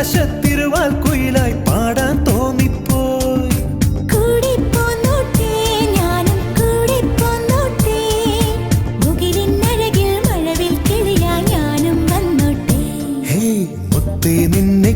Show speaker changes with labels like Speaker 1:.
Speaker 1: ആകാശത്തിരുവാൽ കുയിലായി പാടാൻ തോന്നിപ്പോയി.
Speaker 2: കൂടെ പോന്നോട്ടെ ഞാനും കൂടെ പോന്നോട്ടെ, മുകിലിനഴകിൽ മഴവിൽ കിളിയായി ഞാനും വന്നോട്ടെ.
Speaker 1: ഹേ മുത്തേ നിന്നെ